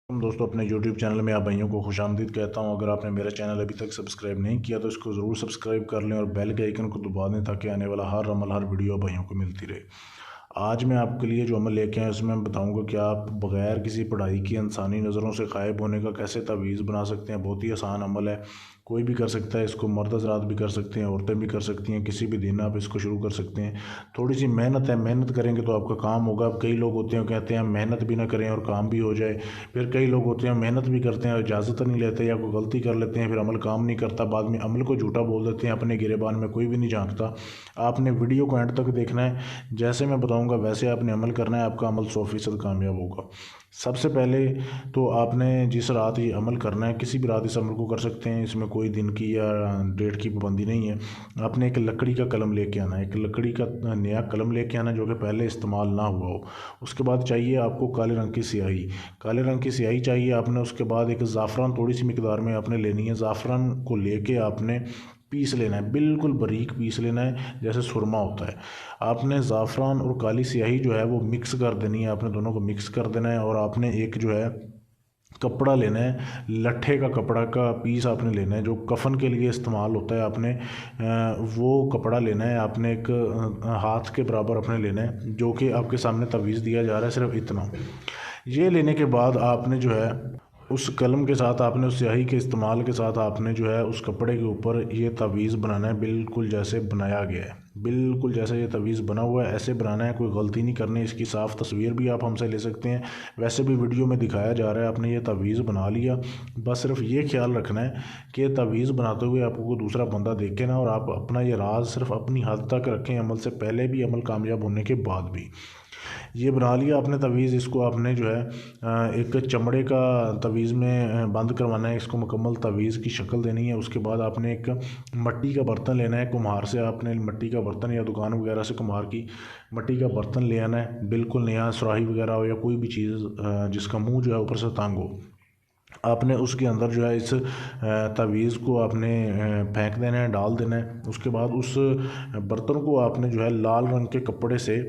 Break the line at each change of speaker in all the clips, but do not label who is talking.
دوستوں، اپنے YouTube channel میں آپ بھائیوں کو خوش آمدید کہتا ہوں۔ اگر آپ نے میرا چینل ابھی تک سبسکرائب نہیں کیا تو اس کو ضرور سبسکرائب کر لیں اور بیل کے آئیکن کو دبا دیں تاکہ آنے والا ہر عمل ہر ویڈیو بھائیوں کو ملتی رہے۔ آج میں آپ کے لیے جو عمل لے کے آیا اس میں بتاؤں گا کہ آپ بغیر کسی پڑھائی کی انسانی نظروں سے غائب ہونے کا کیسے تعویذ بنا سکتے ہیں۔ بہت ہی آسان عمل ہے، کوئی بھی کر سکتا ہے اس کو، مرد حضرات بھی کر سکتے ہیں، عورتیں بھی کر سکتی ہیں، کسی بھی دن آپ اس کو شروع کر سکتے ہیں۔ تھوڑی سی محنت ہے، محنت کریں گے تو آپ کا کام ہوگا۔ اب کئی لوگ ہوتے ہیں کہتے ہیں محنت بھی نہ کریں اور کام بھی ہو جائے، پھر کئی لوگ ہوتے ہیں محنت بھی کرتے ہیں اور اجازت نہیں لیتے یا کوئی غلطی کر لیتے ہیں، پھر عمل کام نہیں کرتا، بعد میں عمل کو جھوٹا بول دیتے ہیں، اپنے گریبان میں کوئی بھی نہیں جھانکتا۔ آپ نے ویڈیو کو اینڈ تک دیکھنا ہے، جیسے میں بتاؤں گا ویسے آپ نے عمل کرنا ہے، آپ کا عمل 100% کامیاب ہوگا۔ سب سے پہلے تو آپ نے جس رات یہ عمل کرنا ہے، کسی بھی رات اس عمل کو کر سکتے ہیں، اس میں کوئی دن کی یا ڈیٹ کی پابندی نہیں ہے۔ آپ نے ایک لکڑی کا قلم لے کے آنا ہے، ایک لکڑی کا نیا قلم لے کے آنا جو کہ پہلے استعمال نہ ہوا ہو۔ اس کے بعد چاہیے آپ کو کالے رنگ کی سیاہی، کالے رنگ کی سیاہی چاہیے آپ نے۔ اس کے بعد ایک زعفران تھوڑی سی مقدار میں آپ نے لینی ہے، زعفران کو لے کے آپ نے پیس لینا ہے، بالکل باریک پیس لینا ہے جیسے سرما ہوتا ہے۔ آپ نے زعفران اور کالی سیاہی جو ہے وہ مکس کر دینی ہے، آپ نے دونوں کو مکس کر دینا ہے، اور آپ نے ایک جو ہے کپڑا لینا ہے، لٹھے کا کپڑا کا پیس آپ نے لینا ہے جو کفن کے لیے استعمال ہوتا ہے۔ آپ نے وہ کپڑا لینا ہے، آپ نے ایک ہاتھ کے برابر اپنے لینا ہے، جو کہ آپ کے سامنے تعویذ دیا جا رہا ہے، صرف اتنا۔ یہ لینے کے بعد آپ نے جو ہے اس قلم کے ساتھ، آپ نے اس سیاہی کے استعمال کے ساتھ آپ نے جو ہے اس کپڑے کے اوپر یہ تعویذ بنانا ہے، بالکل جیسے بنایا گیا ہے، بالکل جیسے یہ تعویذ بنا ہوا ہے ایسے بنانا ہے، کوئی غلطی نہیں کرنی۔ اس کی صاف تصویر بھی آپ ہم سے لے سکتے ہیں، ویسے بھی ویڈیو میں دکھایا جا رہا ہے۔ آپ نے یہ تعویذ بنا لیا، بس صرف یہ خیال رکھنا ہے کہ یہ تعویذ بناتے ہوئے آپ کو کوئی دوسرا بندہ دیکھے نہ، اور آپ اپنا یہ راز صرف اپنی حد تک رکھیں، عمل سے پہلے بھی، عمل کامیاب ہونے کے بعد بھی۔ یہ بنا لیا آپ نے تعویذ، اس کو آپ نے جو ہے ایک چمڑے کا تعویذ میں بند کروانا ہے، اس کو مکمل تعویذ کی شکل دینی ہے۔ اس کے بعد آپ نے ایک مٹی کا برتن لینا ہے، کمہار سے آپ نے مٹی کا برتن یا دکان وغیرہ سے کمہار کی مٹی کا برتن لے آنا ہے، بالکل نیا، سراہی وغیرہ ہو یا کوئی بھی چیز جس کا منہ جو ہے اوپر سے تنگ ہو۔ آپ نے اس کے اندر جو ہے اس تعویذ کو آپ نے پھینک دینا ہے، ڈال دینا ہے۔ اس کے بعد اس برتن کو آپ نے جو ہے لال رنگ کے کپڑے سے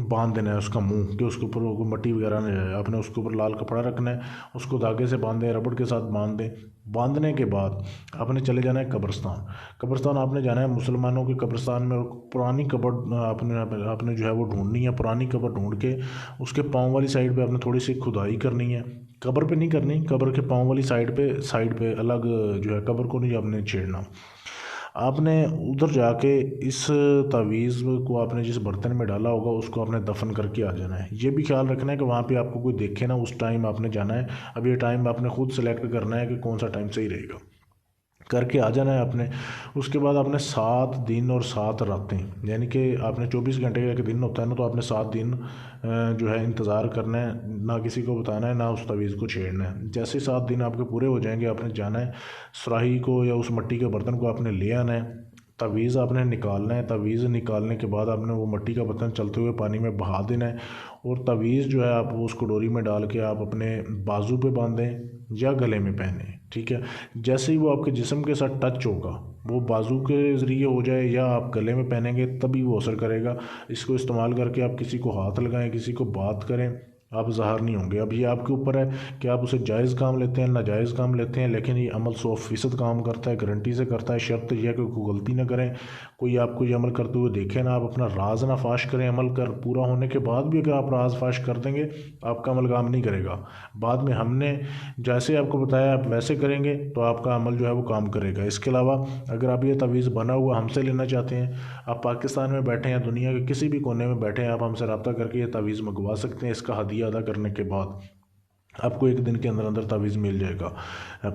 باندھ دینا ہے، اس کا منہ، کہ اس کے اوپر کوئی مٹی وغیرہ نہ جائے۔ آپ نے اس کے اوپر لال کپڑا رکھنا ہے، اس کو دھاگے سے باندھ دیں، ربڑ کے ساتھ باندھ دیں۔ باندھنے کے بعد آپ نے چلے جانا ہے قبرستان۔ قبرستان آپ نے جانا ہے مسلمانوں کے قبرستان میں، اور پرانی قبر آپ نے جو ہے وہ ڈھونڈنی ہے، پرانی قبر ڈھونڈ کے اس کے پاؤں والی سائڈ پہ آپ نے تھوڑی سی کھدائی کرنی ہے، قبر پہ نہیں کرنی، قبر کے پاؤں والی سائڈ پہ الگ جو ہے، قبر کو نہیں آپ نے چھیڑنا۔ آپ نے ادھر جا کے اس تعویذ کو آپ نے جس برتن میں ڈالا ہوگا اس کو آپ نے دفن کر کے آ جانا ہے۔ یہ بھی خیال رکھنا ہے کہ وہاں پہ آپ کو کوئی دیکھے نا، اس ٹائم آپ نے جانا ہے۔ اب یہ ٹائم آپ نے خود سلیکٹ کرنا ہے کہ کون سا ٹائم صحیح رہے گا، کر کے آ جانا ہے آپ نے۔ اس کے بعد آپ نے 7 دن اور 7 راتیں، یعنی کہ آپ نے 24 گھنٹے کا ایک دن ہوتا ہے نا، تو آپ نے 7 دن جو ہے انتظار کرنا ہے، نہ کسی کو بتانا ہے، نہ اس تعویذ کو چھیڑنا ہے۔ جیسے 7 دن آپ کے پورے ہو جائیں گے، آپ نے جانا ہے سراہی کو یا اس مٹی کے برتن کو آپ نے لے آنا ہے، تعویذ آپ نے نکالنا ہے۔ تعویذ نکالنے کے بعد آپ نے وہ مٹی کا برتن چلتے ہوئے پانی میں بہا دینا ہے، اور تعویذ جو ہے آپ اس کو ڈوری میں ڈال کے آپ اپنے بازو پہ باندھیں یا گلے میں پہنیں، ٹھیک ہے۔ جیسے ہی وہ آپ کے جسم کے ساتھ ٹچ ہوگا، وہ بازو کے ذریعے ہو جائے یا آپ گلے میں پہنیں گے تبھی وہ اثر کرے گا۔ اس کو استعمال کر کے آپ کسی کو ہاتھ لگائیں، کسی کو بات کریں، آپ ظاہر نہیں ہوں گے۔ اب یہ آپ کے اوپر ہے کہ آپ اسے جائز کام لیتے ہیں، ناجائز کام لیتے ہیں، لیکن یہ عمل 100% کام کرتا ہے، گارنٹی سے کرتا ہے۔ شرط یہ ہے کہ کوئی غلطی نہ کریں، کوئی آپ کو یہ عمل کرتے ہوئے دیکھے نہ، آپ اپنا راز نہ فاش کریں۔ عمل کر پورا ہونے کے بعد بھی اگر آپ راز فاش کر دیں گے، آپ کا عمل کام نہیں کرے گا۔ بعد میں ہم نے جیسے آپ کو بتایا آپ ویسے کریں گے تو آپ کا عمل جو ہے وہ کام کرے گا۔ اس کے علاوہ اگر آپ یہ تعویذ بنا ہوا ہم سے لینا چاہتے ہیں، آپ پاکستان میں بیٹھے ہیں، دنیا کے کسی بھی کونے میں بیٹھے ہیں، آپ ہم سے رابطہ کر کے یہ تعویذ منگوا سکتے ہیں۔ اس کا ہدیہ ادا کرنے کے بعد آپ کو 1 دن کے اندر اندر تعویذ مل جائے گا۔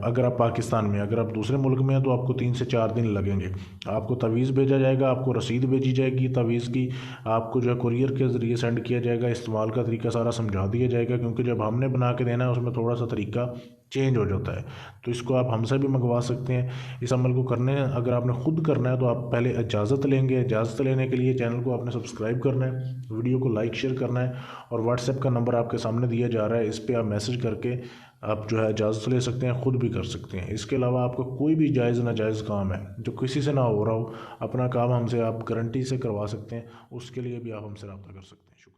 اگر آپ پاکستان میں، اگر آپ دوسرے ملک میں ہیں تو آپ کو 3 سے 4 دن لگیں گے۔ آپ کو تعویذ بھیجا جائے گا، آپ کو رسید بھیجی جائے گی تعویذ کی، آپ کو جو ہے کوریئر کے ذریعے سینڈ کیا جائے گا، استعمال کا طریقہ سارا سمجھا دیا جائے گا، کیونکہ جب ہم نے بنا کے دینا ہے اس میں تھوڑا سا طریقہ چینج ہو جاتا ہے، تو اس کو آپ ہم سے بھی منگوا سکتے ہیں۔ اس عمل کو کرنے اگر آپ نے خود کرنا ہے تو آپ پہلے اجازت لیں گے۔ اجازت لینے کے لیے چینل کو آپ نے سبسکرائب کرنا ہے، ویڈیو کو لائک شیئر کرنا ہے، اور واٹس ایپ کا نمبر آپ کے سامنے دیا جا رہا ہے، اس پہ آپ میسج کر کے آپ جو ہے اجازت لے سکتے ہیں، خود بھی کر سکتے ہیں۔ اس کے علاوہ آپ کا کوئی بھی جائز ناجائز کام ہے جو کسی سے نہ ہو رہا ہو، اپنا کام ہم سے آپ گارنٹی سے کروا سکتے ہیں، اس کے لیے بھی آپ ہم سے رابطہ کر سکتے ہیں۔ شکریہ۔